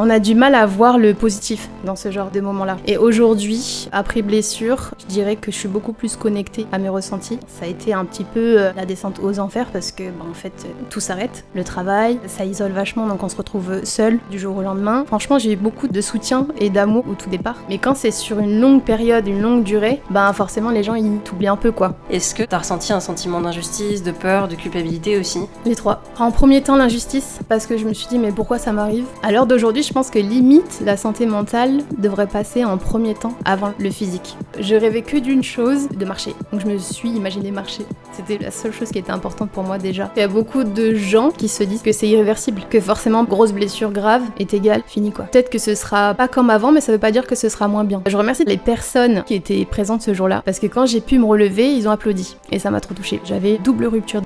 On a du mal à voir le positif dans ce genre de moments-là. Et aujourd'hui, après blessure, je dirais que je suis beaucoup plus connectée à mes ressentis. Ça a été un petit peu la descente aux enfers parce que en fait, tout s'arrête. Le travail, ça isole vachement, donc on se retrouve seul du jour au lendemain. Franchement, j'ai eu beaucoup de soutien et d'amour au tout départ. Mais quand c'est sur une longue période, une longue durée, forcément les gens ils t'oublient un peu quoi. Est-ce que t'as ressenti un sentiment d'injustice, de peur, de culpabilité aussi ? Les trois. En premier temps, l'injustice, parce que je me suis dit mais pourquoi ça m'arrive ? À l'heure d'aujourd'hui, je pense que limite, la santé mentale devrait passer en premier temps avant le physique. Je rêvais que d'une chose, de marcher. Donc je me suis imaginé marcher. C'était la seule chose qui était importante pour moi déjà. Il y a beaucoup de gens qui se disent que c'est irréversible, que forcément grosse blessure grave est égale fini quoi. Peut-être que ce sera pas comme avant, mais ça veut pas dire que ce sera moins bien. Je remercie les personnes qui étaient présentes ce jour-là, parce que quand j'ai pu me relever, ils ont applaudi. Et ça m'a trop touchée. J'avais double rupture.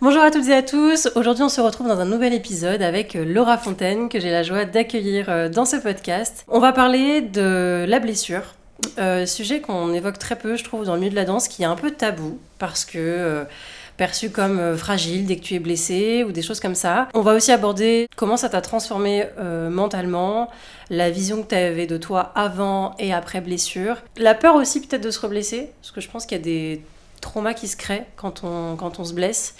Bonjour à toutes et à tous, aujourd'hui on se retrouve dans un nouvel épisode avec Laura Fontaine que j'ai la joie d'accueillir dans ce podcast. On va parler de la blessure, sujet qu'on évoque très peu je trouve dans le milieu de la danse, qui est un peu tabou parce que perçu comme fragile dès que tu es blessé ou des choses comme ça. On va aussi aborder comment ça t'a transformé mentalement, la vision que tu avais de toi avant et après blessure, la peur aussi peut-être de se reblesser, parce que je pense qu'il y a des traumas qui se créent quand on se blesse,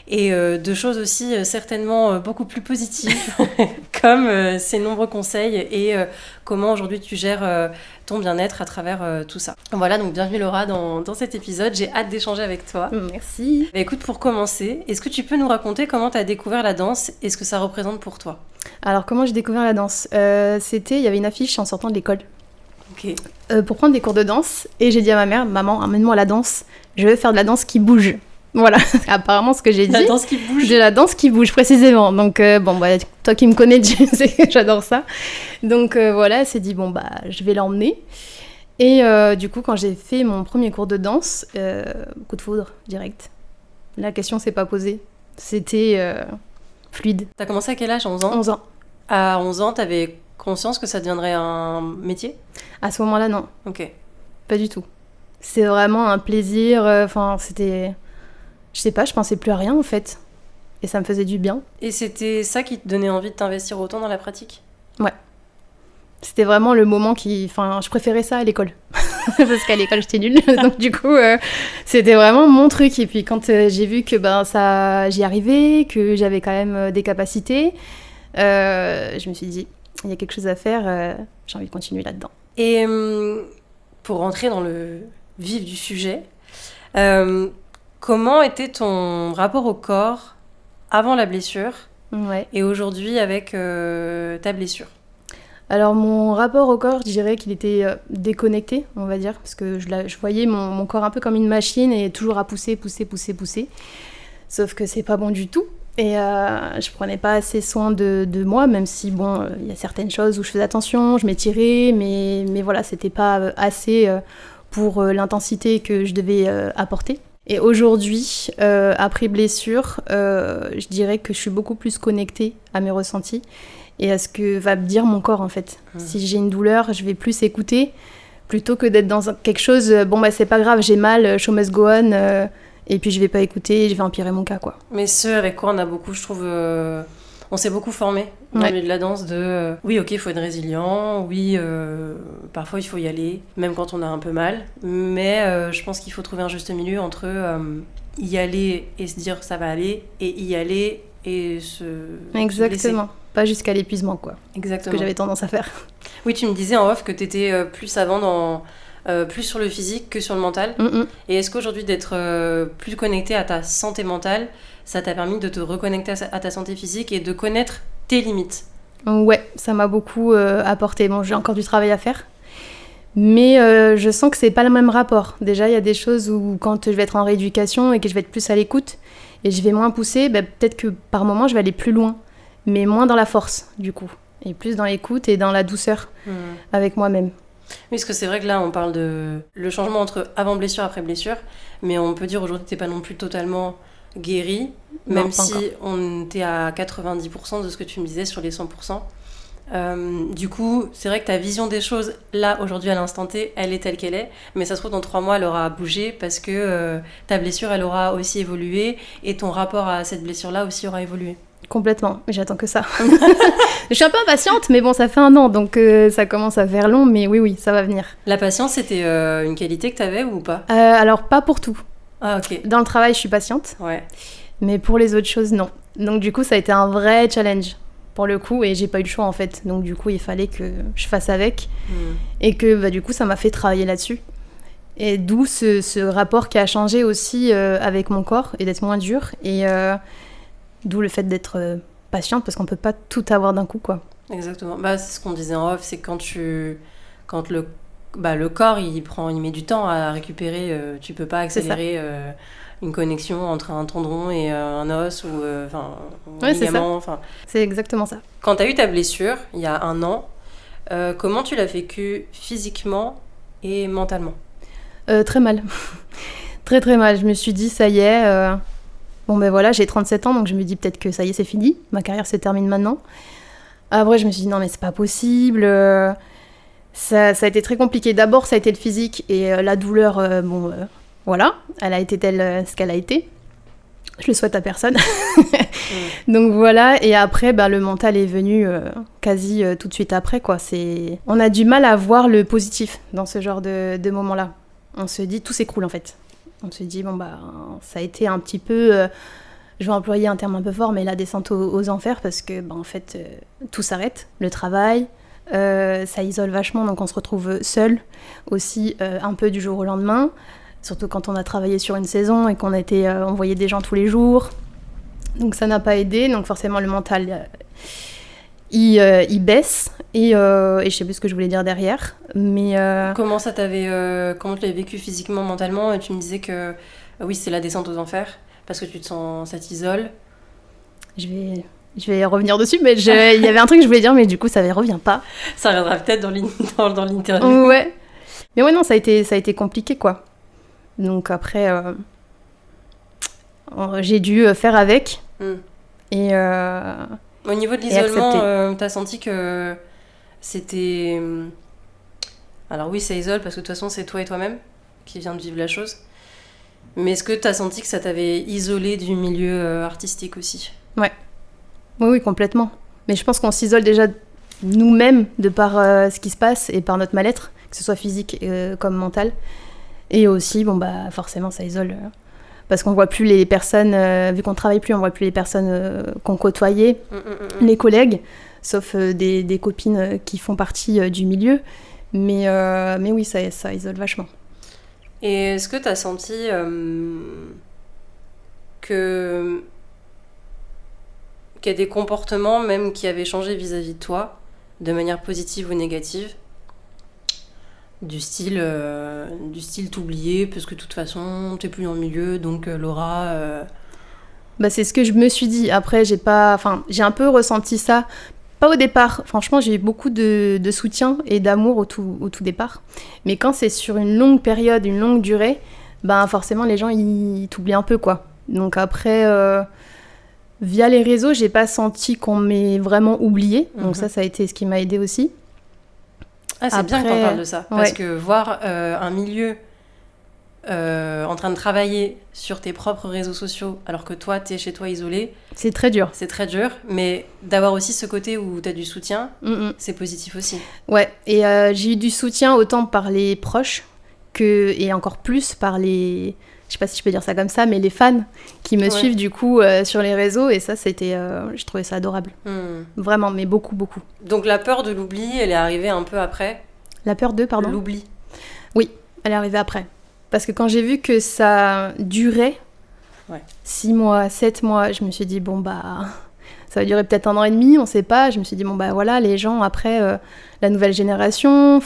et de choses aussi certainement beaucoup plus positives comme ces nombreux conseils et comment aujourd'hui tu gères ton bien-être à travers tout ça. Voilà, donc bienvenue Laura dans cet épisode, j'ai hâte d'échanger avec toi. Merci. Écoute, pour commencer, est-ce que tu peux nous raconter comment tu as découvert la danse et ce que ça représente pour toi ? Alors comment j'ai découvert la danse ? Il y avait une affiche en sortant de l'école. Ok. Pour prendre des cours de danse, et j'ai dit à ma mère, maman, amène-moi à la danse, je veux faire de la danse qui bouge. Voilà, apparemment ce que j'ai dit. La danse qui bouge. De la danse qui bouge, précisément. Donc toi qui me connais, tu sais que j'adore ça. Donc voilà, elle s'est dit, je vais l'emmener. Et du coup, quand j'ai fait mon premier cours de danse, coup de foudre, direct. La question s'est pas posée. C'était fluide. T'as commencé à quel âge ? 11 ans ? 11 ans. À 11 ans, t'avais conscience que ça deviendrait un métier ? À ce moment-là, non. Ok. Pas du tout. C'est vraiment un plaisir. C'était... Je sais pas, je pensais plus à rien en fait. Et ça me faisait du bien. Et c'était ça qui te donnait envie de t'investir autant dans la pratique ? Ouais. C'était vraiment le moment je préférais ça à l'école. Parce qu'à l'école, j'étais nulle. Donc du coup, c'était vraiment mon truc. Et puis quand j'ai vu que j'y arrivais, que j'avais quand même des capacités, je me suis dit, il y a quelque chose à faire, j'ai envie de continuer là-dedans. Et pour rentrer dans le vif du sujet, comment était ton rapport au corps avant la blessure et aujourd'hui avec ta blessure ? Alors mon rapport au corps, je dirais qu'il était déconnecté, on va dire, parce que je voyais mon corps un peu comme une machine et toujours à pousser. Sauf que c'est pas bon du tout. Et je prenais pas assez soin de moi, même si il y a certaines choses où je faisais attention, je m'étirais, mais voilà, c'était pas assez pour l'intensité que je devais apporter. Et aujourd'hui, après blessure, je dirais que je suis beaucoup plus connectée à mes ressentis et à ce que va me dire mon corps en fait. Si j'ai une douleur, je vais plus écouter plutôt que d'être dans quelque chose, c'est pas grave, j'ai mal, show must go on, et puis je vais pas écouter, je vais empirer mon cas quoi. Mais ce avec quoi on a beaucoup, je trouve, on s'est beaucoup formé dans le milieu de la danse oui ok, il faut être résilient, oui parfois il faut y aller, même quand on a un peu mal, mais je pense qu'il faut trouver un juste milieu entre y aller et se dire ça va aller, et y aller et se Exactement, pas jusqu'à l'épuisement quoi. Exactement. Ce que j'avais tendance à faire. Oui, tu me disais en off que t'étais plus avant dans... plus sur le physique que sur le mental. Et est-ce qu'aujourd'hui d'être plus connecté à ta santé mentale, ça t'a permis de te reconnecter à ta santé physique et de connaître tes limites ? Ouais, ça m'a beaucoup apporté. J'ai encore du travail à faire, mais je sens que c'est pas le même rapport. Déjà, il y a des choses où quand je vais être en rééducation et que je vais être plus à l'écoute et je vais moins pousser, peut-être que par moment je vais aller plus loin, mais moins dans la force du coup, et plus dans l'écoute et dans la douceur avec moi-même. Oui, parce que c'est vrai que là, on parle de le changement entre avant blessure, après blessure, mais on peut dire aujourd'hui que t'es pas non plus totalement guérie, même si on était à 90% de ce que tu me disais sur les 100%. Du coup, c'est vrai que ta vision des choses, là, aujourd'hui, à l'instant T, elle est telle qu'elle est. Mais ça se trouve, dans 3 mois, elle aura bougé parce que ta blessure, elle aura aussi évolué. Et ton rapport à cette blessure-là aussi aura évolué. Complètement, j'attends que ça. Je suis un peu impatiente, mais bon, ça fait 1 an, donc ça commence à faire long, mais oui, ça va venir. La patience, c'était une qualité que t'avais ou pas ? Alors, pas pour tout. Ah, ok. Dans le travail, je suis patiente, Ouais. mais pour les autres choses, non. Donc du coup, ça a été un vrai challenge, pour le coup, et j'ai pas eu le choix, en fait. Donc du coup, il fallait que je fasse avec, et que du coup, ça m'a fait travailler là-dessus. Et d'où ce rapport qui a changé aussi avec mon corps, et d'être moins dur, et d'où le fait d'être patiente, parce qu'on peut pas tout avoir d'un coup, quoi. Exactement. Bah, c'est ce qu'on disait en off, c'est que quand le corps, il met du temps à récupérer, tu peux pas accélérer une connexion entre un tendon et un os ou un ligament. Enfin, c'est exactement ça. quand tu as eu ta blessure, il y a 1 an, comment tu l'as vécu physiquement et mentalement ? Très mal. Très très mal. Je me suis dit, ça y est, bon ben voilà, j'ai 37 ans, donc je me dis peut-être que ça y est, c'est fini. Ma carrière se termine maintenant. Après, je me suis dit, non mais c'est pas possible. Ça a été très compliqué. D'abord, ça a été le physique et la douleur, voilà, elle a été telle ce qu'elle a été. Je le souhaite à personne. Donc voilà, et après, le mental est venu quasi tout de suite après, quoi. On a du mal à voir le positif dans ce genre de moments-là. On se dit, tout s'écroule en fait. On se dit, ça a été un petit peu, je vais employer un terme un peu fort, mais la descente aux enfers, parce que, en fait, tout s'arrête. Le travail, ça isole vachement, donc on se retrouve seul aussi un peu du jour au lendemain. Surtout quand on a travaillé sur une saison et on voyait des gens tous les jours. Donc ça n'a pas aidé, donc forcément le mental, il baisse. Et je sais plus ce que je voulais dire derrière. Mais comment tu l'avais vécu physiquement, mentalement ? Et tu me disais que oui, c'est la descente aux enfers, parce que ça t'isole. Je vais revenir dessus, mais il y avait un truc que je voulais dire, mais du coup ça ne revient pas. Ça reviendra peut-être dans l'interview. Ouais. Mais ouais, non, ça a été compliqué, quoi. Donc après, j'ai dû faire avec. Et au niveau de l'isolement, t'as senti que c'était... Alors oui, ça isole, parce que de toute façon, c'est toi et toi-même qui viens de vivre la chose. Mais est-ce que t'as senti que ça t'avait isolé du milieu artistique aussi ? Ouais. Oui, complètement. Mais je pense qu'on s'isole déjà nous-mêmes de par ce qui se passe et par notre mal-être, que ce soit physique comme mental. Et aussi, forcément, ça isole. Parce qu'on voit plus les personnes, vu qu'on travaille plus, on voit plus les personnes qu'on côtoyait, les collègues, sauf des copines qui font partie du milieu. Mais oui, ça isole vachement. Et est-ce que tu as senti qu'il y a des comportements même qui avaient changé vis-à-vis de toi, de manière positive ou négative ? Du style t'oublier parce que de toute façon t'es plus dans le milieu, donc Laura c'est ce que je me suis dit. Après j'ai un peu ressenti ça, pas au départ, franchement j'ai eu beaucoup de soutien et d'amour au tout départ, mais quand c'est sur une longue période, une longue durée, forcément les gens ils t'oublient un peu, quoi. Donc après via les réseaux j'ai pas senti qu'on m'ait vraiment oublié, donc ça a été ce qui m'a aidée aussi. Ah, c'est bien qu'on parle de ça, parce que voir un milieu en train de travailler sur tes propres réseaux sociaux, alors que toi, t'es chez toi isolé... C'est très dur. C'est très dur, mais d'avoir aussi ce côté où t'as du soutien, c'est positif aussi. Ouais, et j'ai eu du soutien autant par les proches, et encore plus par les... Je sais pas si je peux dire ça comme ça, mais les fans qui me suivent du coup sur les réseaux, et ça, c'était... je trouvais ça adorable. Vraiment, mais beaucoup, beaucoup. Donc la peur de l'oubli, elle est arrivée un peu après ? La peur de, pardon ? L'oubli. Oui, elle est arrivée après. Parce que quand j'ai vu que ça durait, 6 mois, 7 mois, je me suis dit, ça va durer peut-être 1 an et demi, on sait pas. Je me suis dit, voilà, les gens, après, la nouvelle génération,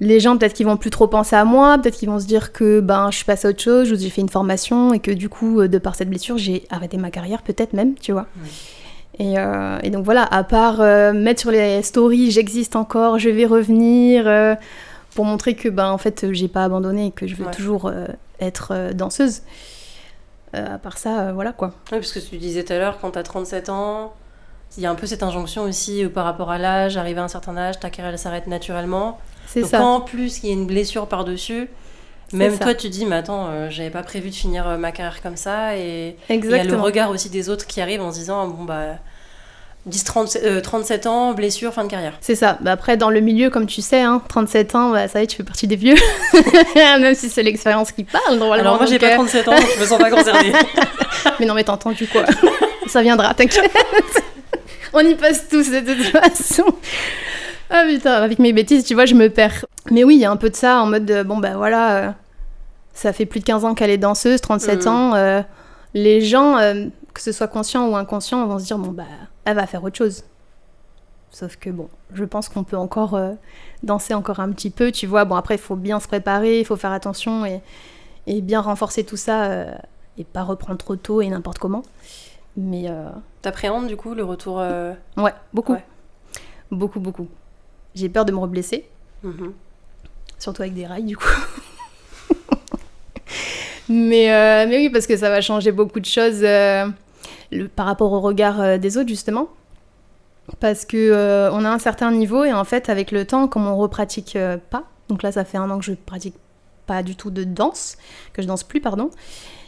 les gens, peut-être qu'ils vont plus trop penser à moi, peut-être qu'ils vont se dire que je suis passée à autre chose, ou j'ai fait une formation, et que du coup, de par cette blessure, j'ai arrêté ma carrière, peut-être même, tu vois. Et donc voilà, à part mettre sur les stories, j'existe encore, je vais revenir, pour montrer que en fait, j'ai pas abandonné et que je veux toujours être danseuse. À part ça, voilà quoi. Oui, parce que tu disais tout à l'heure, quand t'as 37 ans, Il y a un peu cette injonction aussi par rapport à l'âge, arriver à un certain âge, ta carrière elle s'arrête naturellement. C'est Donc ça. quand en plus il y a une blessure par-dessus, même toi tu dis mais attends, j'avais pas prévu de finir ma carrière comme ça, et il y a le regard aussi des autres qui arrivent en se disant bon bah 37 ans, blessure, fin de carrière. C'est ça. Bah après, dans le milieu, comme tu sais, 37 ans, bah, ça y est, tu fais partie des vieux. Même si c'est l'expérience qui parle. Alors moi, j'ai pas 37 ans, donc je me sens pas concernée. Mais non, mais t'as entendu quoi. Ça viendra, t'inquiète. On y passe tous, de toute façon. Ah putain, avec mes bêtises, tu vois, je me perds. Mais oui, il y a un peu de ça, en mode, bon, bah voilà, ça fait plus de 15 ans qu'elle est danseuse, 37 ans. Les gens, que ce soit conscient ou inconscient, vont se dire, bon, bah, elle va faire autre chose. Sauf que bon, je pense qu'on peut encore danser encore un petit peu, tu vois. Bon, après, il faut bien se préparer, il faut faire attention et bien renforcer tout ça et pas reprendre trop tôt et n'importe comment. Mais t'appréhendes du coup le retour Ouais, beaucoup. Ouais. Beaucoup. J'ai peur de me reblesser. Surtout avec des rails, du coup. mais oui, parce que ça va changer beaucoup de choses par rapport au regard des autres, justement. Parce que on a un certain niveau et en fait, avec le temps, comme on repratique pas, donc là, ça fait 1 an que je pratique pas du tout de danse, que je danse plus, pardon.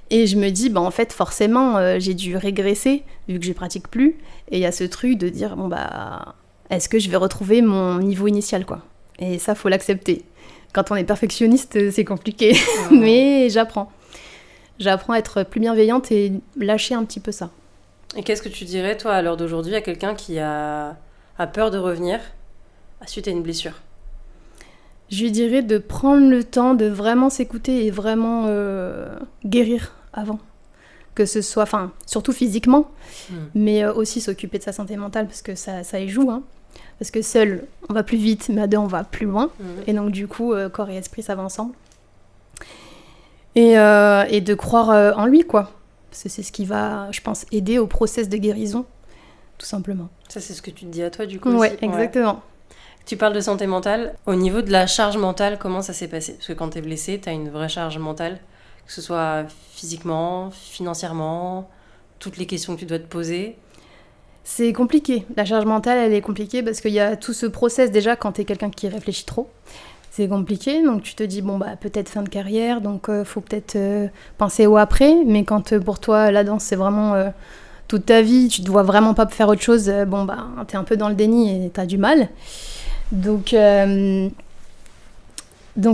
Et je me dis, bah en fait, forcément, j'ai dû régresser, vu que je pratique plus. Et il y a ce truc de dire, bon bah, est-ce que je vais retrouver mon niveau initial, quoi. Et ça, faut l'accepter. Quand on est perfectionniste, c'est compliqué. Mais j'apprends. J'apprends à être plus bienveillante et lâcher un petit peu ça. Et qu'est-ce que tu dirais, toi, à l'heure d'aujourd'hui, à quelqu'un qui a peur de revenir suite à une blessure ? Je lui dirais de prendre le temps de vraiment s'écouter et vraiment guérir avant. Que ce soit, enfin, surtout physiquement, mais aussi s'occuper de sa santé mentale, parce que ça y joue. Parce que seul, on va plus vite, mais à deux, on va plus loin. Et donc, du coup, corps et esprit, ça va ensemble. Et de croire en lui, quoi. Parce que c'est ce qui va, je pense, aider au process de guérison, tout simplement. Ça, c'est ce que tu te dis à toi, du coup, ouais, aussi. Exactement. Ouais. Tu parles de santé mentale. Au niveau de la charge mentale, comment ça s'est passé ? Parce que quand t'es blessée, t'as une vraie charge mentale, que ce soit physiquement, financièrement, toutes les questions que tu dois te poser. C'est compliqué. La charge mentale, elle est compliquée parce qu'il y a tout ce process, déjà, quand t'es quelqu'un qui réfléchit trop. C'est compliqué, donc tu te dis, bon, bah, peut-être fin de carrière, donc faut peut-être penser au après. Mais quand pour toi, la danse, c'est vraiment toute ta vie, tu te vois vraiment pas faire autre chose, bon, bah, t'es un peu dans le déni et t'as du mal. Donc, il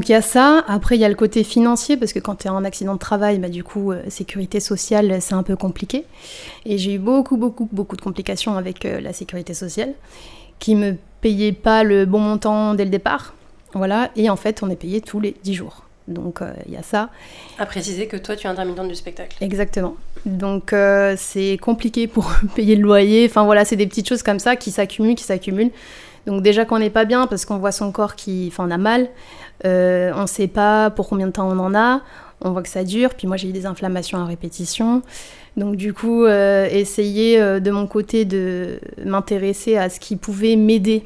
y a ça. Après, il y a le côté financier, parce que quand tu es en accident de travail, bah, du coup, sécurité sociale, c'est un peu compliqué. Et j'ai eu beaucoup de complications avec la sécurité sociale, qui me payait pas le bon montant dès le départ. Voilà. Et en fait, on est payé tous les 10 jours. Donc, il y a ça. À préciser que toi, tu es intermittente du spectacle. Exactement. Donc, c'est compliqué pour payer le loyer. Enfin, voilà, c'est des petites choses comme ça qui s'accumulent. Donc déjà qu'on n'est pas bien parce qu'on voit son corps on a mal, on ne sait pas pour combien de temps on en a, on voit que ça dure, puis moi j'ai eu des inflammations à répétition. Donc du coup, essayer de mon côté de m'intéresser à ce qui pouvait m'aider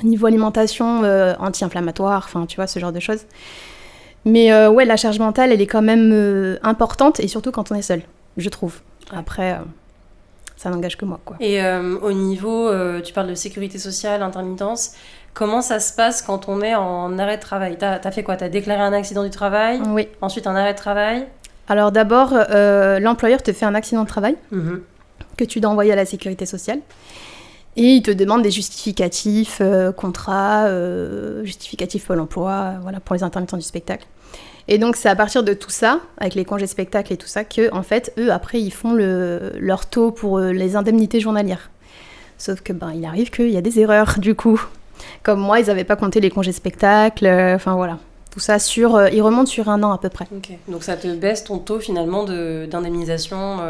au niveau alimentation, anti-inflammatoire, enfin tu vois, ce genre de choses. Mais ouais, la charge mentale, elle est quand même importante, et surtout quand on est seul, je trouve. Après... ça n'engage que moi, quoi. Et au niveau, tu parles de sécurité sociale, intermittence, comment ça se passe quand on est en arrêt de travail ? T'as fait quoi ? T'as déclaré un accident du travail ? Oui. Ensuite, un arrêt de travail ? Alors d'abord, l'employeur te fait un accident de travail que tu dois envoyer à la sécurité sociale. Et il te demande des justificatifs, contrat, justificatifs Pôle emploi, voilà, pour les intermittents du spectacle. Et donc, c'est à partir de tout ça, avec les congés spectacles et tout ça, que, en fait, eux, après, ils font leur taux pour les indemnités journalières. Sauf que, il arrive qu'il y a des erreurs, du coup. Comme moi, ils n'avaient pas compté les congés spectacles, enfin, voilà. Tout ça ils remontent sur 1 an, à peu près. Ok. Donc, ça te baisse ton taux, finalement, d'indemnisation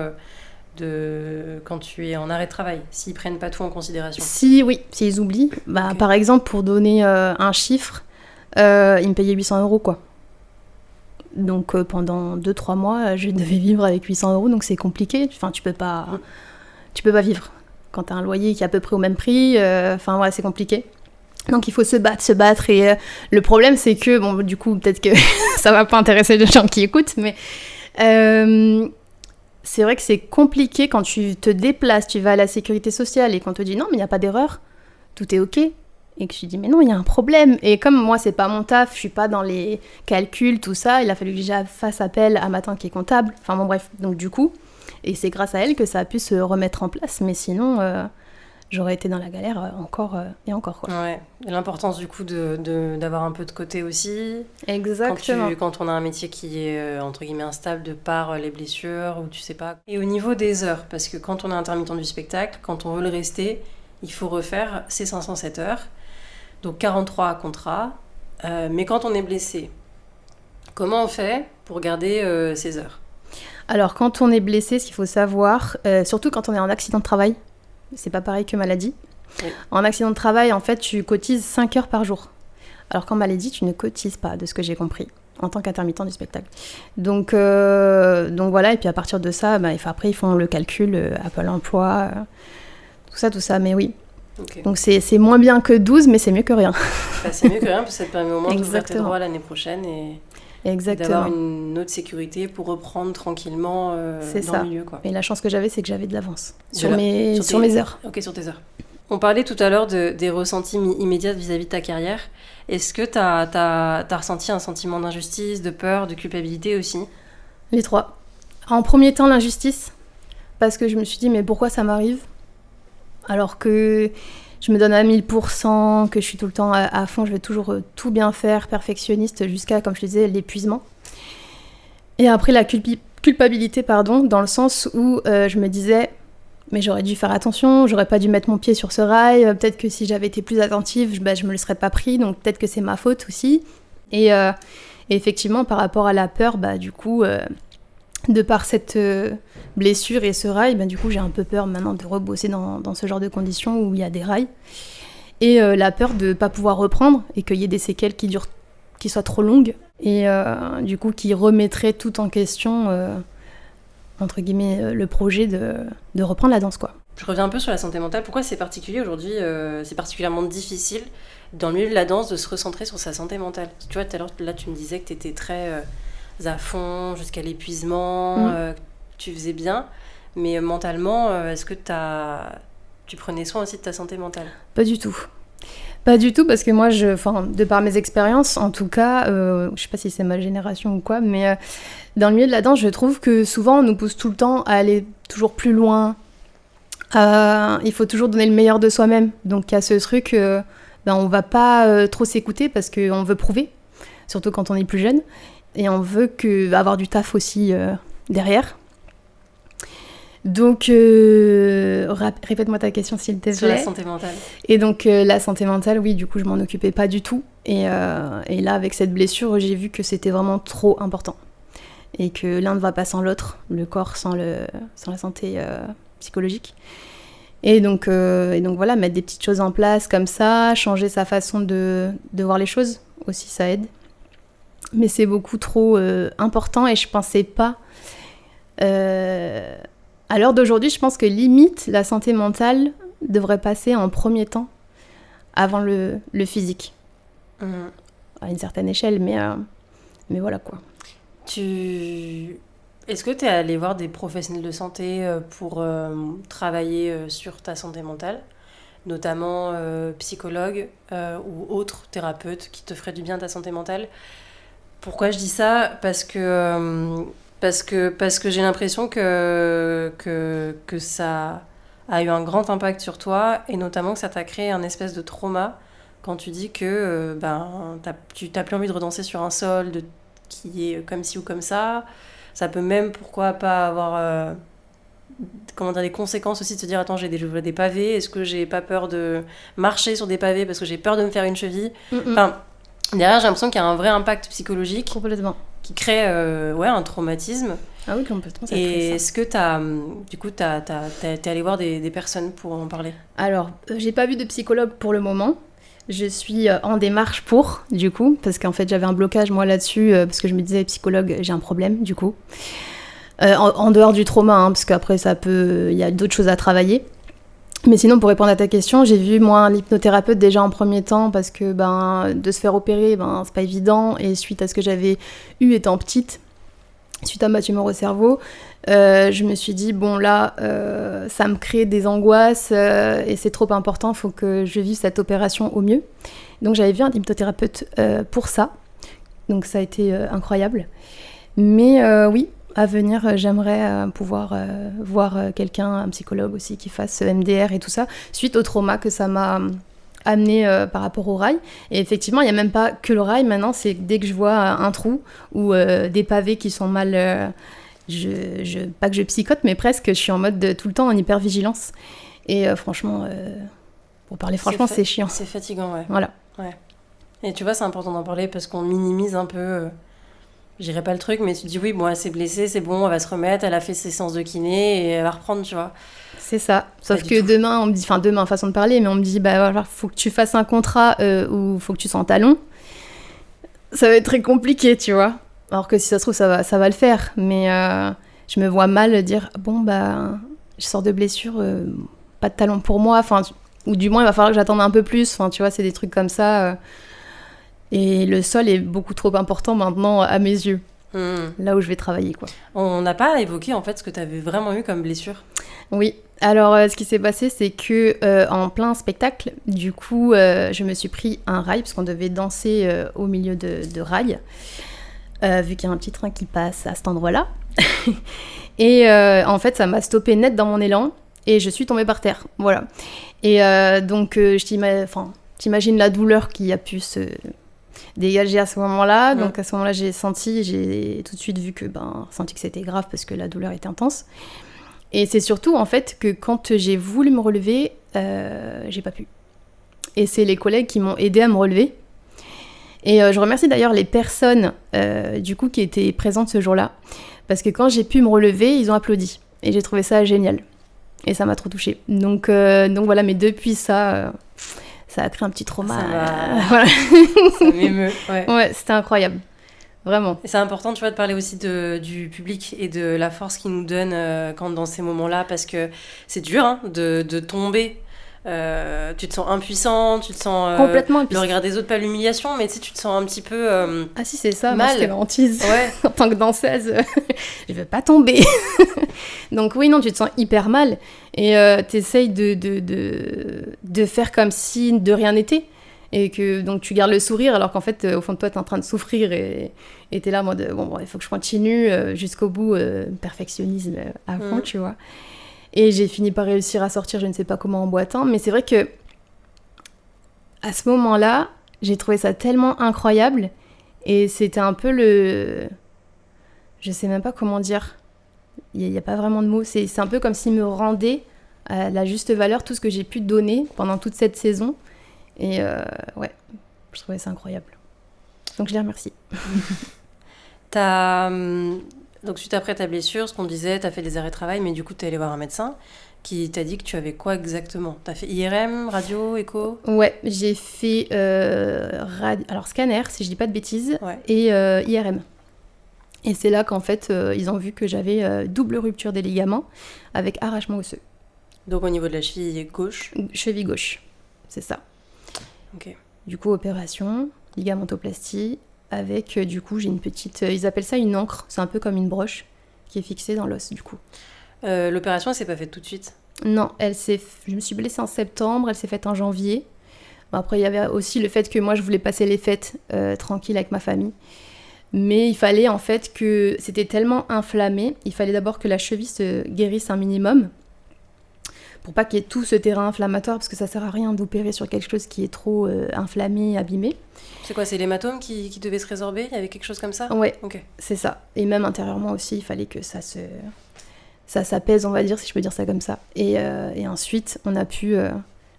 quand tu es en arrêt de travail, s'ils ne prennent pas tout en considération. S'ils oublient. Okay. Par exemple, pour donner un chiffre, ils me payaient 800 €, quoi. Donc pendant 2-3 mois, je devais vivre avec 800 €, donc c'est compliqué. Enfin, tu peux pas vivre quand tu as un loyer qui est à peu près au même prix. Enfin, voilà, c'est compliqué. Donc il faut se battre. Et le problème, c'est que, bon, du coup, peut-être que ça va pas intéresser les gens qui écoutent, mais c'est vrai que c'est compliqué quand tu te déplaces, tu vas à la sécurité sociale et qu'on te dit non, mais il n'y a pas d'erreur, tout est ok. Et que je dis mais non, il y a un problème. Et comme moi, c'est pas mon taf, je suis pas dans les calculs, tout ça, il a fallu que je fasse appel à ma tante qui est comptable. Enfin bon, bref, donc du coup, et c'est grâce à elle que ça a pu se remettre en place. Mais sinon, j'aurais été dans la galère encore et encore. Quoi. Ouais, et l'importance du coup d'avoir un peu de côté aussi. Exactement. Quand on a un métier qui est entre guillemets instable de par les blessures ou tu sais pas. Et au niveau des heures, parce que quand on est intermittent du spectacle, quand on veut le rester, il faut refaire ces 507 heures. Donc 43 contrats, mais quand on est blessé, comment on fait pour garder ces heures ? Alors quand on est blessé, ce qu'il faut savoir, surtout quand on est en accident de travail, c'est pas pareil que maladie. Oui. En accident de travail, en fait, tu cotises 5 heures par jour. Alors qu'en maladie, tu ne cotises pas, de ce que j'ai compris, en tant qu'intermittent du spectacle. Donc voilà, et puis à partir de ça, après ils font le calcul, Pôle emploi, tout ça, mais oui. Okay. Donc c'est moins bien que 12, mais c'est mieux que rien. C'est mieux que rien, parce que ça te permet au moins d'ouvrir tes droits l'année prochaine et d'avoir une autre sécurité pour reprendre tranquillement dans le milieu. Quoi. Et la chance que j'avais, c'est que j'avais de l'avance sur mes heures. Ok, sur tes heures. On parlait tout à l'heure des ressentis immédiats vis-à-vis de ta carrière. Est-ce que tu as ressenti un sentiment d'injustice, de peur, de culpabilité aussi ? Les trois. En premier temps, l'injustice, parce que je me suis dit, mais pourquoi ça m'arrive ? Alors que je me donne à 1000%, que je suis tout le temps à fond, je vais toujours tout bien faire, perfectionniste, jusqu'à, comme je te disais, l'épuisement. Et après, la culpabilité, dans le sens où je me disais, mais j'aurais dû faire attention, j'aurais pas dû mettre mon pied sur ce rail, peut-être que si j'avais été plus attentive, je me le serais pas pris, donc peut-être que c'est ma faute aussi. Et effectivement, par rapport à la peur, du coup... de par cette blessure et ce rail, du coup j'ai un peu peur maintenant de rebosser dans ce genre de conditions où il y a des rails. Et la peur de ne pas pouvoir reprendre et qu'il y ait des séquelles qui soient trop longues et du coup qui remettraient tout en question, entre guillemets, le projet de reprendre la danse, quoi. Je reviens un peu sur la santé mentale. Pourquoi c'est particulier aujourd'hui, c'est particulièrement difficile dans le milieu de la danse de se recentrer sur sa santé mentale ? Tu vois, tout à l'heure, là tu me disais que tu étais très... à fond, jusqu'à l'épuisement, tu faisais bien. Mais mentalement, est-ce que tu prenais soin aussi de ta santé mentale ? Pas du tout. Pas du tout, parce que moi, de par mes expériences, en tout cas, je sais pas si c'est ma génération ou quoi, mais dans le milieu de la danse, je trouve que souvent, on nous pousse tout le temps à aller toujours plus loin. Il faut toujours donner le meilleur de soi-même. Donc, il y a ce truc, on va pas trop s'écouter parce qu'on veut prouver, surtout quand on est plus jeune. Et on veut avoir du taf aussi derrière. Donc, répète-moi ta question s'il te plaît. Sur la santé mentale. Et donc, la santé mentale, oui, du coup, je m'en occupais pas du tout. Et là, avec cette blessure, j'ai vu que c'était vraiment trop important. Et que l'un ne va pas sans l'autre, le corps sans la santé psychologique. Et donc voilà, mettre des petites choses en place comme ça, changer sa façon de voir les choses, aussi, ça aide. Mais c'est beaucoup trop important et je pensais pas... à l'heure d'aujourd'hui, je pense que limite, la santé mentale devrait passer en premier temps avant le physique. À une certaine échelle, mais voilà quoi. Est-ce que tu es allé voir des professionnels de santé pour travailler sur ta santé mentale ? Notamment psychologues ou autres thérapeutes qui te feraient du bien à ta santé mentale ? Pourquoi je dis ça ? Parce que j'ai l'impression que ça a eu un grand impact sur toi et notamment que ça t'a créé un espèce de trauma quand tu dis que tu n'as plus envie de redanser sur un sol qui est comme ci ou comme ça. Ça peut même, pourquoi pas, avoir des conséquences aussi de se dire attends, j'ai des pavés, est-ce que j'ai pas peur de marcher sur des pavés parce que j'ai peur de me faire une cheville ? Enfin, derrière, j'ai l'impression qu'il y a un vrai impact psychologique. Complètement. Qui crée un traumatisme. Ah oui, complètement. Et est-ce que t'es allé voir des personnes pour en parler ? Alors, j'ai pas vu de psychologue pour le moment. Je suis en démarche du coup, parce qu'en fait, j'avais un blocage, moi, là-dessus, parce que je me disais, psychologue, j'ai un problème, du coup. En dehors du trauma, parce qu'après, il y a d'autres choses à travailler. Mais sinon, pour répondre à ta question, j'ai vu, moi, un hypnothérapeute déjà en premier temps, parce que de se faire opérer, c'est pas évident. Et suite à ce que j'avais eu étant petite, suite à ma tumeur au cerveau, je me suis dit, bon là, ça me crée des angoisses et c'est trop important, il faut que je vive cette opération au mieux. Donc j'avais vu un hypnothérapeute pour ça, donc ça a été incroyable. Mais oui, à venir, j'aimerais pouvoir voir quelqu'un, un psychologue aussi, qui fasse MDR et tout ça, suite au trauma que ça m'a amené par rapport au rail. Et effectivement, il n'y a même pas que le rail, maintenant, c'est dès que je vois un trou ou des pavés qui sont mal... pas que je psychote, mais presque, je suis en mode tout le temps en hypervigilance. Et franchement, pour parler franchement, c'est chiant. C'est fatigant, ouais. Voilà. Ouais. Et tu vois, c'est important d'en parler parce qu'on minimise un peu... Je dirais pas le truc, mais tu te dis oui, bon, elle s'est blessée, c'est bon, elle va se remettre, elle a fait ses séances de kiné et elle va reprendre, tu vois. C'est ça. Sauf que demain, on me dit, enfin demain, façon de parler, mais on me dit, bah voilà, faut que tu fasses un contrat ou faut que tu sois en talon. Ça va être très compliqué, tu vois. Alors que si ça se trouve, ça va le faire. Mais je me vois mal dire, bon, bah, je sors de blessure, pas de talon pour moi, enfin, ou du moins, il va falloir que j'attende un peu plus. Enfin, tu vois, c'est des trucs comme ça. Et le sol est beaucoup trop important maintenant à mes yeux, là où je vais travailler, quoi. On n'a pas évoqué en fait ce que tu avais vraiment eu comme blessure. Oui, alors ce qui s'est passé, c'est que en plein spectacle, du coup, je me suis pris un rail, parce qu'on devait danser au milieu de rails, vu qu'il y a un petit train qui passe à cet endroit-là. Et en fait, ça m'a stoppé net dans mon élan, et je suis tombée par terre, voilà. Et donc, t'imagines la douleur qui a pu se... dégager à ce moment-là. Donc à ce moment-là, j'ai tout de suite vu que senti que c'était grave parce que la douleur était intense. Et c'est surtout en fait que quand j'ai voulu me relever, j'ai pas pu. Et c'est les collègues qui m'ont aidé à me relever. Et je remercie d'ailleurs les personnes du coup qui étaient présentes ce jour-là, parce que quand j'ai pu me relever, ils ont applaudi. Et j'ai trouvé ça génial. Et ça m'a trop touchée. Donc voilà, mais depuis ça... ça a créé un petit trauma. Voilà. Ça m'émeut. Ouais, c'était incroyable. Vraiment. Et c'est important, tu vois, de parler aussi du public et de la force qu'il nous donne quand dans ces moments-là, parce que c'est dur de tomber. Tu te sens impuissant, tu te sens... complètement le regard des autres, pas l'humiliation, mais tu sais, tu te sens un petit peu ah si, c'est ça, mal. Moi, c'était hantise. Ouais. En tant que danseuse, je veux pas tomber. Donc oui, non, tu te sens hyper mal. Et t'essayes de faire comme si de rien n'était. Et que donc tu gardes le sourire, alors qu'en fait, au fond de toi, t'es en train de souffrir. Et t'es là en mode, bon, il faut que je continue jusqu'au bout. Perfectionnisme à fond, tu vois. Et j'ai fini par réussir à sortir, je ne sais pas comment, en boitant. Mais c'est vrai que à ce moment-là, j'ai trouvé ça tellement incroyable. Et c'était un peu le... Je sais même pas comment dire. Il n'y a pas vraiment de mots. C'est un peu comme s'il me rendait à la juste valeur tout ce que j'ai pu donner pendant toute cette saison. Et ouais, je trouvais ça incroyable. Donc je les remercie. Donc suite après ta blessure, ce qu'on disait, tu as fait des arrêts de travail, mais du coup tu es allé voir un médecin qui t'a dit que tu avais quoi exactement ? Tu as fait IRM, radio, écho ? Ouais, j'ai fait alors scanner, si je dis pas de bêtises, ouais. Et IRM. Et c'est là qu'en fait, ils ont vu que j'avais double rupture des ligaments avec arrachement osseux. Donc au niveau de la cheville gauche ? Cheville gauche, c'est ça. Ok. Du coup, opération, ligamentoplastie, avec du coup, j'ai une petite... ils appellent ça une ancre, c'est un peu comme une broche qui est fixée dans l'os du coup. L'opération, elle s'est pas faite tout de suite ? Non, je me suis blessée en septembre, elle s'est faite en janvier. Bon, après, il y avait aussi le fait que moi, je voulais passer les fêtes tranquille avec ma famille. Mais il fallait en fait que c'était tellement inflammé, il fallait d'abord que la cheville se guérisse un minimum pour pas qu'il y ait tout ce terrain inflammatoire, parce que ça sert à rien d'opérer sur quelque chose qui est trop inflammé, abîmé. C'est quoi, c'est l'hématome qui devait se résorber ? Il y avait quelque chose comme ça ? Ouais, okay. C'est ça. Et même intérieurement aussi, il fallait que ça s'apaise, on va dire, si je peux dire ça comme ça. Et ensuite, on a pu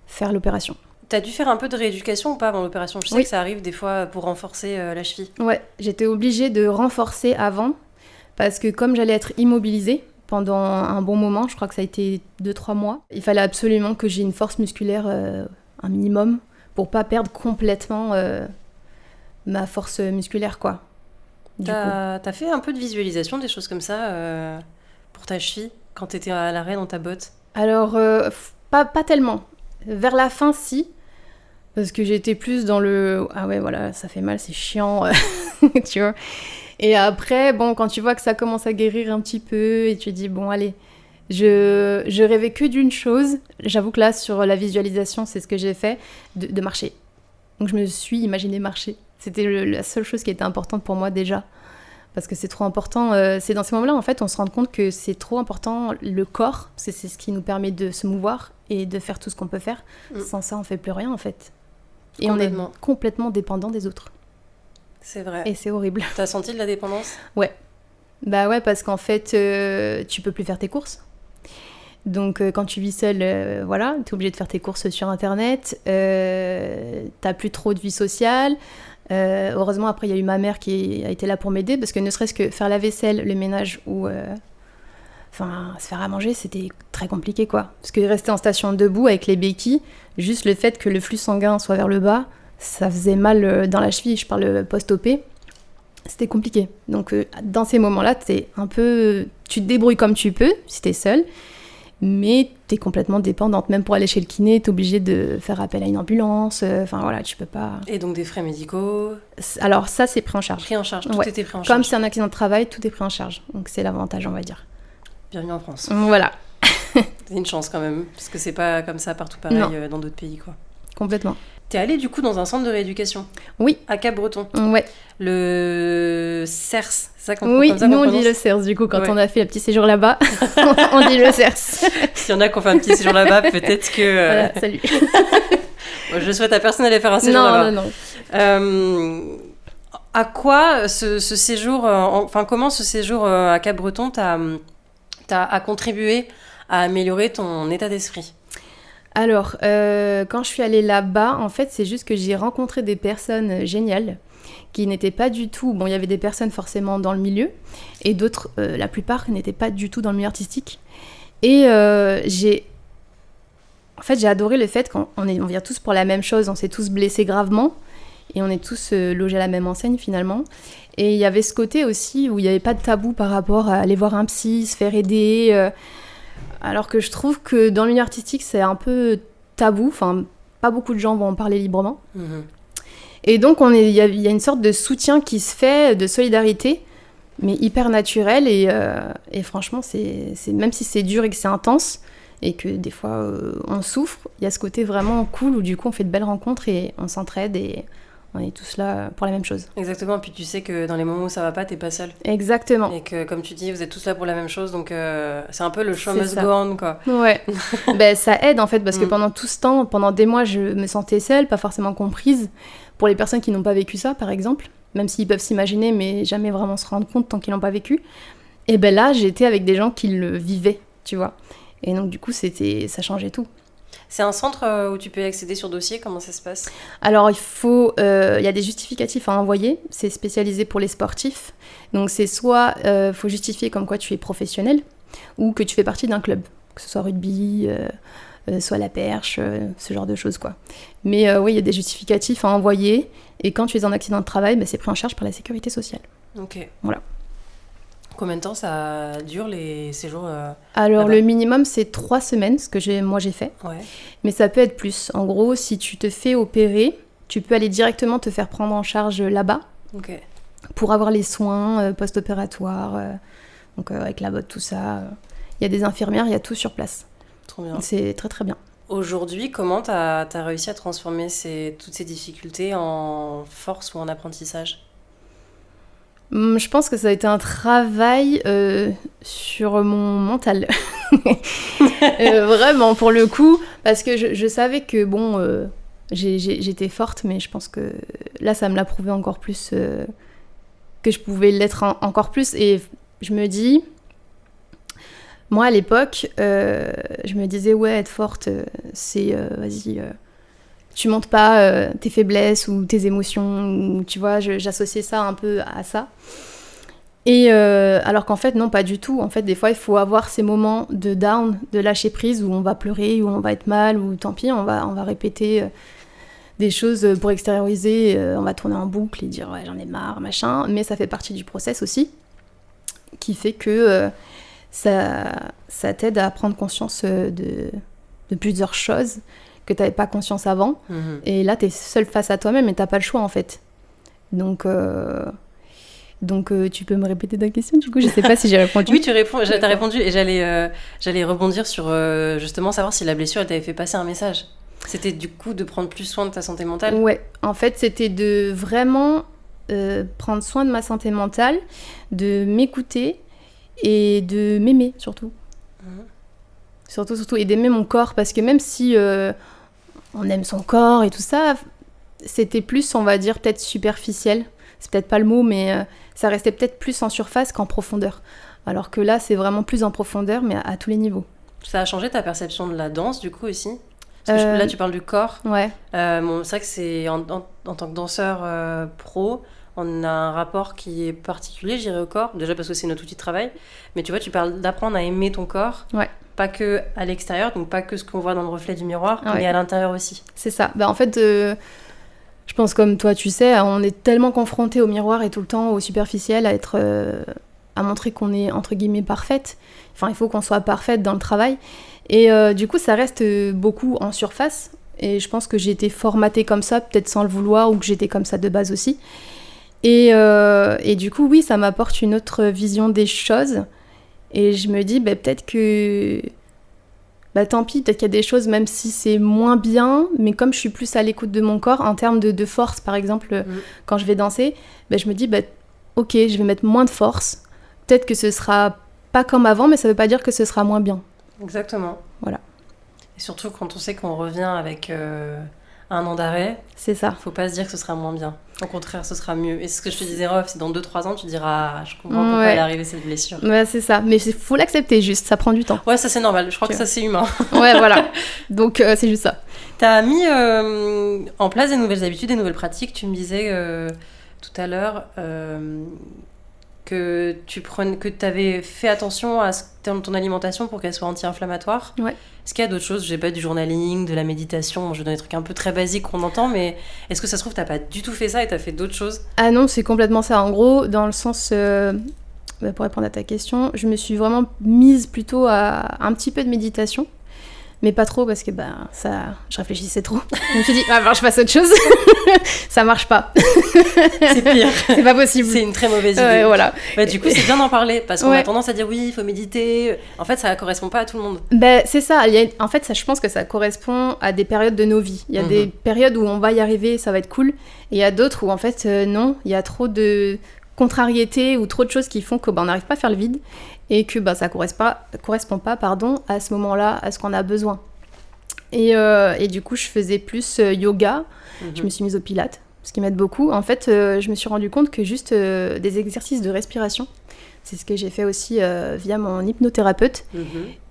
faire l'opération. T'as dû faire un peu de rééducation ou pas avant l'opération ? Je sais que ça arrive des fois pour renforcer la cheville. Ouais, j'étais obligée de renforcer avant, parce que comme j'allais être immobilisée pendant un bon moment, je crois que ça a été 2-3 mois, il fallait absolument que j'ai une force musculaire un minimum pour pas perdre complètement ma force musculaire, quoi. T'as fait un peu de visualisation, des choses comme ça pour ta cheville quand t'étais à l'arrêt dans ta botte ? Alors, pas tellement. Vers la fin, si. Parce que j'étais plus dans le... Ah ouais, voilà, ça fait mal, c'est chiant, tu vois. Et après, bon, quand tu vois que ça commence à guérir un petit peu, et tu dis, bon, allez, je rêvais que d'une chose. J'avoue que là, sur la visualisation, c'est ce que j'ai fait, de marcher. Donc je me suis imaginé marcher. C'était la seule chose qui était importante pour moi déjà. Parce que c'est trop important. C'est dans ces moments-là, en fait, on se rend compte que c'est trop important le corps, parce que c'est ce qui nous permet de se mouvoir et de faire tout ce qu'on peut faire. Sans ça, on fait plus rien, en fait. Et on est complètement dépendant des autres. C'est vrai. Et c'est horrible. T'as senti de la dépendance ? Ouais. Bah ouais, parce qu'en fait, tu peux plus faire tes courses. Donc quand tu vis seule, voilà, t'es obligé de faire tes courses sur Internet. T'as plus trop de vie sociale. Heureusement, après, il y a eu ma mère qui a été là pour m'aider, parce que ne serait-ce que faire la vaisselle, le ménage ou se faire à manger, c'était très compliqué, quoi. Parce que rester en station debout avec les béquilles, juste le fait que le flux sanguin soit vers le bas, ça faisait mal dans la cheville, je parle post-op. C'était compliqué. Donc dans ces moments-là, tu te débrouilles comme tu peux, si t'es seule, mais t'es complètement dépendante. Même pour aller chez le kiné, t'es obligée de faire appel à une ambulance. Enfin voilà, tu peux pas... Et donc des frais médicaux ? Alors ça, c'est pris en charge. Pris en charge, tout était pris en charge. Comme c'est un accident de travail, tout est pris en charge. Donc c'est l'avantage, on va dire. Bienvenue en France. Voilà. C'est une chance quand même, parce que c'est pas comme ça partout pareil dans d'autres pays, quoi. Complètement. T'es allée du coup dans un centre de rééducation ? Oui. À Cap-Breton ? Ouais. Le CERS, c'est ça qu'on Oui, comme ça nous qu'on on dit le CERS du coup, quand on a fait le petit séjour là-bas, on dit le CERS. S'il y en a qui ont fait un petit séjour là-bas, peut-être que... Voilà, salut. Bon, je souhaite à personne d'aller faire un séjour là-bas. Non. À quoi ce séjour, comment ce séjour à Cap-Breton a contribué à améliorer ton état d'esprit ? Alors, quand je suis allée là-bas, en fait, c'est juste que j'ai rencontré des personnes géniales qui n'étaient pas du tout... Bon, il y avait des personnes forcément dans le milieu, et d'autres, la plupart, n'étaient pas du tout dans le milieu artistique. Et j'ai adoré le fait qu'on vient tous pour la même chose, on s'est tous blessés gravement, et on est tous logés à la même enseigne, finalement. Et il y avait ce côté aussi où il n'y avait pas de tabou par rapport à aller voir un psy, se faire aider... Alors que je trouve que dans le milieu artistique, c'est un peu tabou. Enfin, pas beaucoup de gens vont en parler librement. Mmh. Et donc, il y a une sorte de soutien qui se fait, de solidarité, mais hyper naturel. Et franchement, même si c'est dur et que c'est intense, et que des fois, on souffre, il y a ce côté vraiment cool où du coup, on fait de belles rencontres et on s'entraide et on est tous là pour la même chose. Exactement, puis tu sais que dans les moments où ça va pas, t'es pas seule. Exactement. Et que, comme tu dis, vous êtes tous là pour la même chose, donc c'est un peu le show must go on, quoi. Ouais, ça aide en fait, parce que pendant tout ce temps, pendant des mois, je me sentais seule, pas forcément comprise. Pour les personnes qui n'ont pas vécu ça, par exemple, même s'ils peuvent s'imaginer, mais jamais vraiment se rendre compte tant qu'ils l'ont pas vécu, et là, j'étais avec des gens qui le vivaient, tu vois. Et donc, du coup, ça changeait tout. C'est un centre où tu peux accéder sur dossier, comment ça se passe ? Alors, il y a des justificatifs à envoyer, c'est spécialisé pour les sportifs. Donc, c'est soit, faut justifier comme quoi tu es professionnel, ou que tu fais partie d'un club, que ce soit rugby, soit la perche, ce genre de choses, quoi. Mais oui, il y a des justificatifs à envoyer, et quand tu es en accident de travail, c'est pris en charge par la sécurité sociale. Ok. Voilà. Combien de temps ça dure, les séjours Alors, là-bas ? le minimum, c'est 3 semaines, ce que moi j'ai fait. Ouais. Mais ça peut être plus. En gros, si tu te fais opérer, tu peux aller directement te faire prendre en charge là-bas. Ok. Pour avoir les soins post-opératoires, donc avec la botte, tout ça. Il y a des infirmières, il y a tout sur place. Trop bien. C'est très très bien. Aujourd'hui, comment t'as réussi à transformer toutes ces difficultés en force ou en apprentissage ? Je pense que ça a été un travail sur mon mental. Vraiment, pour le coup, parce que je savais que, bon, j'étais forte, mais je pense que là, ça me l'a prouvé encore plus, que je pouvais l'être encore plus. Et je me dis, moi, à l'époque, je me disais, ouais, être forte, c'est, vas-y... tu montres pas tes faiblesses ou tes émotions, ou, tu vois, j'associais ça un peu à ça. Et alors qu'en fait, non, pas du tout. En fait, des fois, il faut avoir ces moments de down, de lâcher prise, où on va pleurer, où on va être mal, ou tant pis, on va répéter des choses pour extérioriser, on va tourner en boucle et dire ouais, j'en ai marre, machin. Mais ça fait partie du process aussi, qui fait que ça t'aide à prendre conscience de plusieurs choses que tu n'avais pas conscience avant. Et là, tu es seule face à toi-même et tu n'as pas le choix, en fait. Donc Donc tu peux me répéter ta question du coup, je sais pas si j'ai répondu. Oui, tu réponds, t'as répondu et j'allais rebondir sur justement savoir si la blessure elle t'avait fait passer un message. C'était du coup de prendre plus soin de ta santé mentale. Ouais, en fait c'était de vraiment prendre soin de ma santé mentale, de m'écouter et de m'aimer surtout. Surtout, et d'aimer mon corps, parce que même si on aime son corps et tout ça, c'était plus, on va dire, peut-être superficiel. C'est peut-être pas le mot, mais ça restait peut-être plus en surface qu'en profondeur. Alors que là, c'est vraiment plus en profondeur, mais à tous les niveaux. Ça a changé ta perception de la danse, du coup, aussi? Parce que là, tu parles du corps. Ouais. Bon, c'est vrai que c'est en tant que danseur pro, on a un rapport qui est particulier, je dirais, au corps. Déjà parce que c'est notre outil de travail. Mais tu vois, tu parles d'apprendre à aimer ton corps. Ouais. Pas que à l'extérieur, donc pas que ce qu'on voit dans le reflet du miroir, mais à l'intérieur aussi. C'est ça. Bah, en fait, je pense comme toi, tu sais, on est tellement confronté au miroir et tout le temps au superficiel, à montrer qu'on est, entre guillemets, parfaite. Enfin, il faut qu'on soit parfaite dans le travail. Et du coup, ça reste beaucoup en surface. Et je pense que j'ai été formatée comme ça, peut-être sans le vouloir, ou que j'étais comme ça de base aussi. Et du coup, oui, ça m'apporte une autre vision des choses. Et je me dis, peut-être que... tant pis, peut-être qu'il y a des choses, même si c'est moins bien, mais comme je suis plus à l'écoute de mon corps, en termes de force, par exemple, quand je vais danser, je me dis, ok, je vais mettre moins de force. Peut-être que ce sera pas comme avant, mais ça veut pas dire que ce sera moins bien. Exactement. Voilà. Et surtout quand on sait qu'on revient avec un an d'arrêt, c'est ça. Faut pas se dire que ce sera moins bien. Au contraire, ce sera mieux. Et c'est ce que je te disais, Rof, c'est dans 2-3 ans, tu diras, je comprends pourquoi elle est arrivée cette blessure. Ouais, c'est ça. Mais il faut l'accepter juste, ça prend du temps. Ouais, ça c'est normal. Je crois que ça c'est humain. Ouais, voilà. Donc c'est juste ça. T'as mis en place des nouvelles habitudes, des nouvelles pratiques. Tu me disais tout à l'heure que tu avais fait attention à ton alimentation pour qu'elle soit anti-inflammatoire. Ouais. Est-ce qu'il y a d'autres choses? J'ai pas du journaling, de la méditation, je donne des trucs un peu très basiques qu'on entend, mais est-ce que ça se trouve t'as pas du tout fait ça et t'as fait d'autres choses? Ah non, c'est complètement ça. En gros, dans le sens, pour répondre à ta question, je me suis vraiment mise plutôt à un petit peu de méditation. Mais pas trop parce que je réfléchissais trop. Je me suis dit, je fasse autre chose. Ça marche pas. C'est pire. C'est pas possible. C'est une très mauvaise idée. Voilà. Du coup, c'est bien d'en parler parce qu'on a tendance à dire oui, il faut méditer. En fait, ça correspond pas à tout le monde. C'est ça. En fait, je pense que ça correspond à des périodes de nos vies. Il y a des périodes où on va y arriver, ça va être cool. Et il y a d'autres où en fait, non, il y a trop de contrariétés ou trop de choses qui font qu'on n'arrive pas à faire le vide. Et que ça correspond pas à ce moment-là, à ce qu'on a besoin. Et du coup, je faisais plus yoga. Je me suis mise au pilates, ce qui m'aide beaucoup. En fait, je me suis rendu compte que juste des exercices de respiration, c'est ce que j'ai fait aussi via mon hypnothérapeute.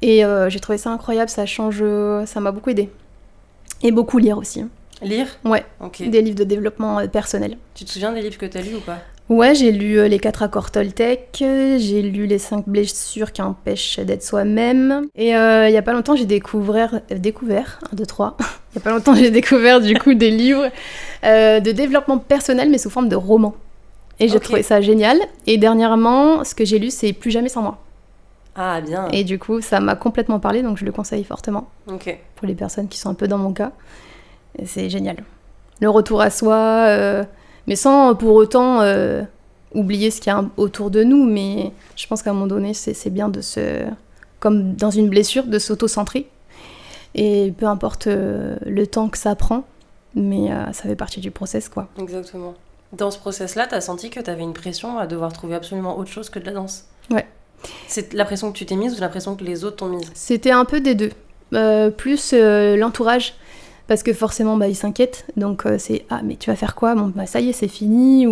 Et j'ai trouvé ça incroyable, ça m'a beaucoup aidé. Et beaucoup lire aussi. Lire? Ouais, okay. Des livres de développement personnel. Tu te souviens des livres que tu as lus ou pas? Ouais, j'ai lu les 4 accords Toltec, j'ai lu les 5 blessures qui empêchent d'être soi-même. Et il y a pas longtemps, j'ai découvert, 1, 2, 3, il y a pas longtemps, j'ai découvert du coup des livres de développement personnel, mais sous forme de romans. Et j'ai trouvé ça génial. Et dernièrement, ce que j'ai lu, c'est Plus jamais sans moi. Ah, bien. Et du coup, ça m'a complètement parlé, donc je le conseille fortement. Ok. Pour les personnes qui sont un peu dans mon cas. Et c'est génial. Le retour à soi... mais sans pour autant oublier ce qu'il y a autour de nous. Mais je pense qu'à un moment donné, c'est bien comme dans une blessure, de s'auto-centrer. Et peu importe le temps que ça prend, mais ça fait partie du process, quoi. Exactement. Dans ce process-là, t'as senti que t'avais une pression à devoir trouver absolument autre chose que de la danse? Ouais. C'est la pression que tu t'es mise ou la pression que les autres t'ont mise? C'était un peu des deux. Plus l'entourage. Parce que forcément, ils s'inquiètent. Donc, c'est « Ah, mais tu vas faire quoi ? Bon, ça y est, c'est fini. »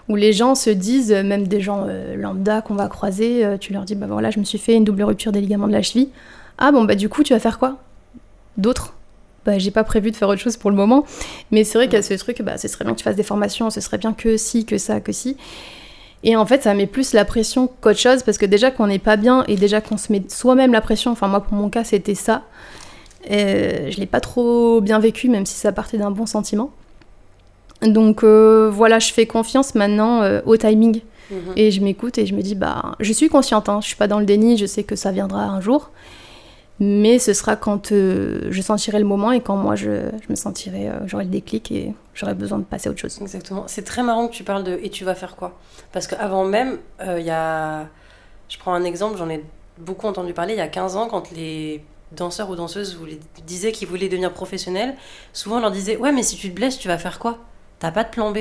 Ou les gens se disent, même des gens lambda qu'on va croiser, tu leur dis « voilà, je me suis fait une double rupture des ligaments de la cheville. » « Ah, bon, du coup, tu vas faire quoi ? D'autres ? J'ai pas prévu de faire autre chose pour le moment. Mais c'est vrai qu'il y a ce truc, ce serait bien que tu fasses des formations, ce serait bien que ci, que ça, que ci. Et en fait, ça met plus la pression qu'autre chose. Parce que déjà qu'on n'est pas bien et déjà qu'on se met soi-même la pression, enfin, moi, pour mon cas, c'était ça. Je l'ai pas trop bien vécu, même si ça partait d'un bon sentiment. Donc voilà, je fais confiance maintenant au timing. Et je m'écoute et je me dis, je suis consciente, je suis pas dans le déni, je sais que ça viendra un jour. Mais ce sera quand je sentirai le moment et quand moi je me sentirai, j'aurai le déclic et j'aurai besoin de passer à autre chose. Exactement. C'est très marrant que tu parles de « et tu vas faire quoi ?» Parce qu'avant même, il y a... Je prends un exemple, j'en ai beaucoup entendu parler, il y a 15 ans, quand les danseurs ou danseuses disaient qu'ils voulaient devenir professionnels, souvent on leur disait « Ouais, mais si tu te blesses, tu vas faire quoi ? T'as pas de plan B. »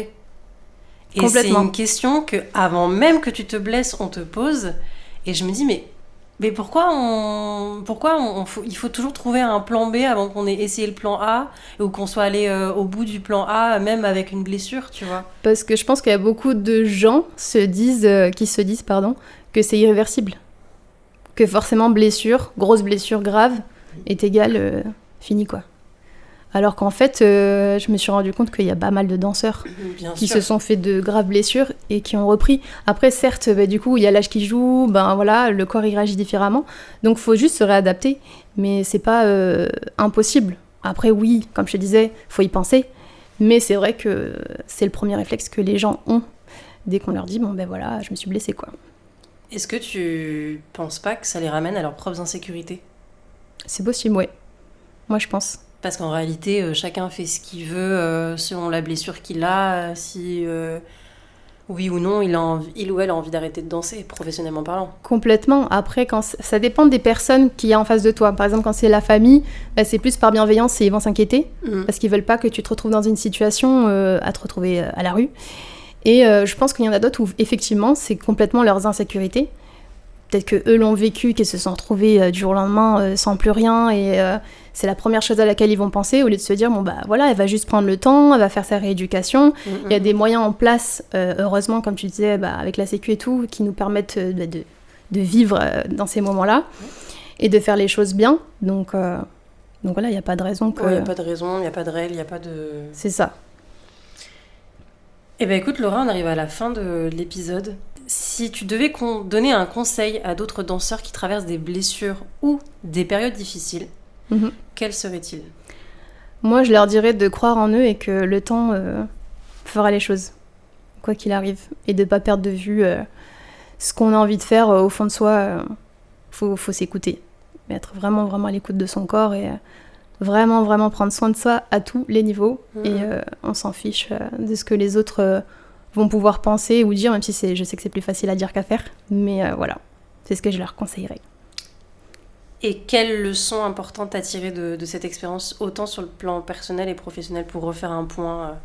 Et c'est une question que avant même que tu te blesses, on te pose. Et je me dis, mais pourquoi il faut toujours trouver un plan B avant qu'on ait essayé le plan A ou qu'on soit allé au bout du plan A, même avec une blessure, tu vois ? Parce que je pense qu'il y a beaucoup de gens qui se disent que c'est irréversible. Que forcément grosse blessure grave, est égale fini quoi. Alors qu'en fait, je me suis rendu compte qu'il y a pas mal de danseurs qui se sont fait de graves blessures et qui ont repris. Après, certes, du coup, il y a l'âge qui joue, voilà, le corps il réagit différemment. Donc, il faut juste se réadapter. Mais c'est pas impossible. Après, oui, comme je te disais, faut y penser. Mais c'est vrai que c'est le premier réflexe que les gens ont dès qu'on leur dit, voilà, je me suis blessée, quoi. Est-ce que tu penses pas que ça les ramène à leurs propres insécurités ? C'est possible, ouais. Moi, je pense. Parce qu'en réalité, chacun fait ce qu'il veut selon la blessure qu'il a, si oui ou non il ou elle a envie d'arrêter de danser, professionnellement parlant. Complètement. Après, ça dépend des personnes qu'il y a en face de toi. Par exemple, quand c'est la famille, c'est plus par bienveillance et ils vont s'inquiéter parce qu'ils veulent pas que tu te retrouves dans une situation à te retrouver à la rue. Et je pense qu'il y en a d'autres où, effectivement, c'est complètement leurs insécurités. Peut-être qu'eux l'ont vécu, qu'ils se sont retrouvés du jour au lendemain sans plus rien et c'est la première chose à laquelle ils vont penser au lieu de se dire voilà, elle va juste prendre le temps, elle va faire sa rééducation. Il y a des moyens en place, heureusement, comme tu disais, avec la sécu et tout, qui nous permettent de vivre dans ces moments-là et de faire les choses bien. Donc voilà, il n'y a pas de raison que... Il n'y a pas de raison, il n'y a pas de règle, il n'y a pas de... C'est ça. Eh bien écoute Laura, on arrive à la fin de l'épisode. Si tu devais donner un conseil à d'autres danseurs qui traversent des blessures ou des périodes difficiles, quel serait-il ? Moi, je leur dirais de croire en eux et que le temps fera les choses, quoi qu'il arrive. Et de ne pas perdre de vue ce qu'on a envie de faire au fond de soi. Faut s'écouter. Être vraiment, vraiment à l'écoute de son corps et vraiment, vraiment prendre soin de soi à tous les niveaux. Et on s'en fiche de ce que les autres... vont pouvoir penser ou dire, même si je sais que c'est plus facile à dire qu'à faire. Mais voilà, c'est ce que je leur conseillerais. Et quelles leçons importantes à tirer de cette expérience, autant sur le plan personnel et professionnel, pour refaire un point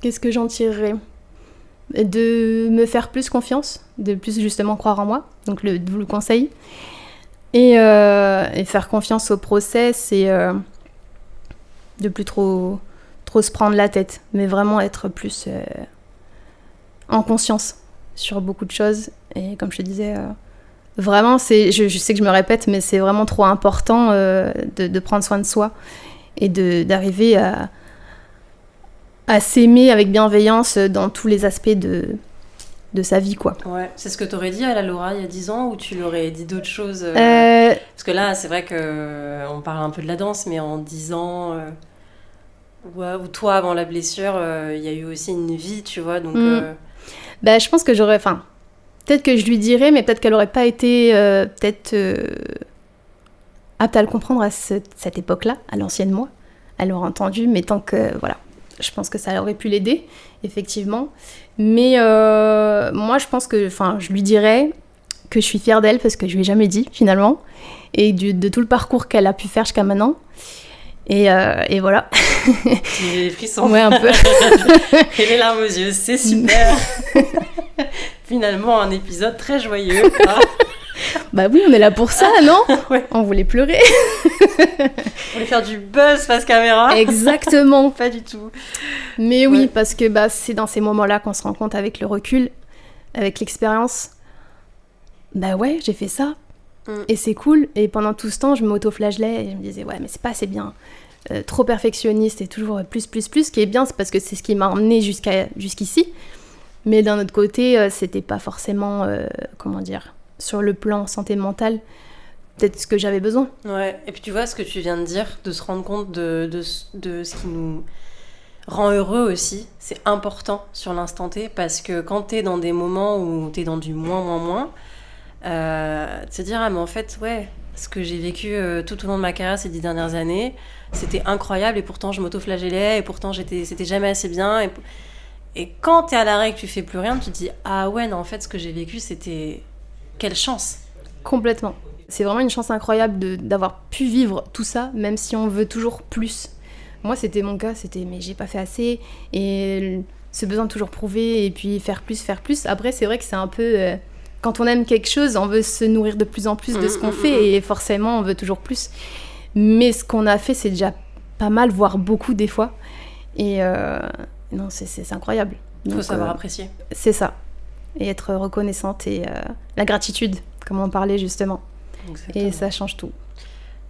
Qu'est-ce que j'en tirerais ? De me faire plus confiance, de plus justement croire en moi, donc le conseil. Et faire confiance au process et de plus trop se prendre la tête, mais vraiment être plus en conscience sur beaucoup de choses. Et comme je te disais, vraiment, je sais que je me répète, mais c'est vraiment trop important de prendre soin de soi et d'arriver à s'aimer avec bienveillance dans tous les aspects de sa vie, quoi. Ouais, c'est ce que tu aurais dit à la Laura il y a 10 ans ou tu l'aurais dit d'autres choses Parce que là, c'est vrai qu'on parle un peu de la danse, mais en 10 ans... ou toi, avant la blessure, il y a eu aussi une vie, tu vois, donc... je pense que j'aurais... Enfin, peut-être que je lui dirais, mais peut-être qu'elle n'aurait pas été apte à le comprendre à cette époque-là, à l'ancienne moi. Elle aurait entendu, mais tant que... Voilà, je pense que ça aurait pu l'aider, effectivement. Mais moi, je pense que... Enfin, je lui dirais que je suis fière d'elle, parce que je lui ai jamais dit, finalement, et de tout le parcours qu'elle a pu faire jusqu'à maintenant. Et voilà. J'ai des frissons. Ouais, un peu. Et les larmes aux yeux, c'est super. Finalement, un épisode très joyeux. Hein. Bah oui, on est là pour ça, non ? Ouais. On voulait pleurer. On voulait faire du buzz face caméra. Exactement. Pas du tout. Mais oui, parce que c'est dans ces moments-là qu'on se rend compte avec le recul, avec l'expérience. Ouais, j'ai fait ça. Et c'est cool. Et pendant tout ce temps, je m'auto-flagellais et je me disais, ouais, mais c'est pas assez bien. Trop perfectionniste et toujours plus. Ce qui est bien, c'est parce que c'est ce qui m'a emmené jusqu'ici. Mais d'un autre côté, c'était pas forcément, sur le plan santé mentale, peut-être ce que j'avais besoin. Ouais, et puis tu vois ce que tu viens de dire, de se rendre compte de ce qui nous rend heureux aussi, c'est important sur l'instant T, parce que quand t'es dans des moments où t'es dans du moins, De se dire, ah mais en fait, ouais, ce que j'ai vécu tout au long de ma carrière ces 10 dernières années, c'était incroyable et pourtant je m'auto-flagellais et pourtant c'était jamais assez bien. Et quand t'es à l'arrêt et que tu fais plus rien, tu te dis, ah ouais, non, en fait, ce que j'ai vécu, c'était... Quelle chance! Complètement. C'est vraiment une chance incroyable d'avoir pu vivre tout ça, même si on veut toujours plus. Moi, c'était mon cas, c'était mais j'ai pas fait assez, et ce besoin de toujours prouver, et puis faire plus, faire plus. Après, c'est vrai que c'est un peu... quand on aime quelque chose, on veut se nourrir de plus en plus de ce qu'on fait, et forcément, on veut toujours plus. Mais ce qu'on a fait, c'est déjà pas mal, voire beaucoup des fois. Et non, c'est incroyable. Il faut savoir apprécier. C'est ça. Et être reconnaissante, et la gratitude, comme on parlait justement. Exactement. Et ça change tout.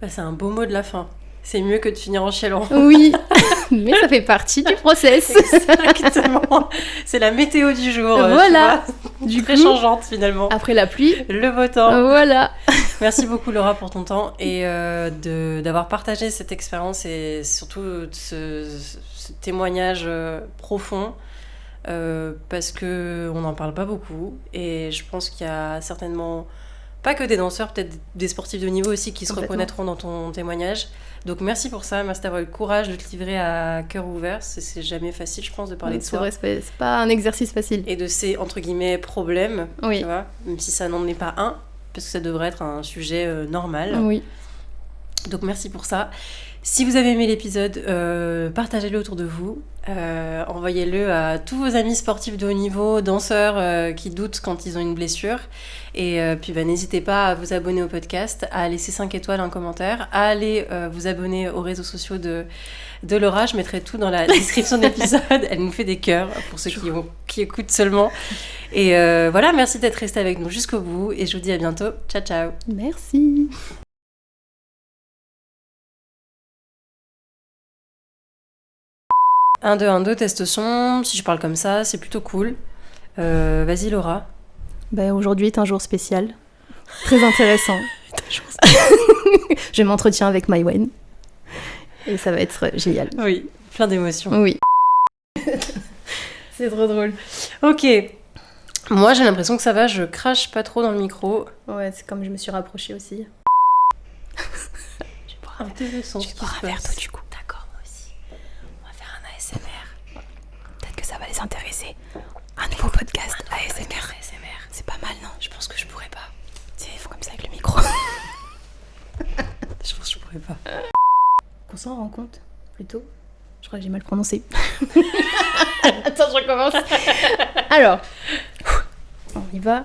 Bah, c'est un beau mot de la fin. C'est mieux que de finir en chialant. Oui, mais ça fait partie du process. Exactement. C'est la météo du jour. Voilà. Du très changeante finalement. Après la pluie, le beau temps. Voilà. Merci beaucoup Laura pour ton temps et d'avoir partagé cette expérience et surtout ce témoignage profond. Parce qu'on n'en parle pas beaucoup et je pense qu'il y a certainement pas que des danseurs, peut-être des sportifs de haut niveau aussi qui se reconnaîtront dans ton témoignage. Donc merci pour ça, merci d'avoir eu le courage de te livrer à cœur ouvert. C'est jamais facile, je pense, de parler de soi. C'est vrai, c'est pas un exercice facile. Et de ces, entre guillemets, problèmes, oui. Tu vois, même si ça n'en est pas un, parce que ça devrait être un sujet normal. Oui. Donc merci pour ça. Si vous avez aimé l'épisode, partagez-le autour de vous. Envoyez-le à tous vos amis sportifs de haut niveau, danseurs qui doutent quand ils ont une blessure. Et puis n'hésitez pas à vous abonner au podcast, à laisser 5 étoiles en commentaire, à aller vous abonner aux réseaux sociaux de Laura. Je mettrai tout dans la description de l'épisode. Elle nous fait des cœurs pour ceux qui écoutent seulement. Et voilà, merci d'être resté avec nous jusqu'au bout. Et je vous dis à bientôt. Ciao, ciao. Merci. 1, 2, 1, 2, test son. Si je parle comme ça, c'est plutôt cool. Vas-y, Laura. Aujourd'hui est un jour spécial. Très intéressant. Je m'entretiens avec Maïwen. Et ça va être génial. Oui, plein d'émotions. Oui. C'est trop drôle. Ok. Moi, j'ai l'impression que ça va, je crache pas trop dans le micro. Ouais, c'est comme je me suis rapprochée aussi. Je vais boire intéressant. Je vais boire un verre d'eau du coup. D'accord, moi aussi. On va faire un ASMR. Peut-être que ça va les intéresser. Un nouveau podcast ASMR. C'est pas mal, non? Je pense que je pourrais pas. Tiens, ils font comme ça avec le micro. Je pense que je pourrais pas. Qu'on s'en rend compte, plutôt. Je crois que j'ai mal prononcé. Attends, je recommence. Alors, on y va.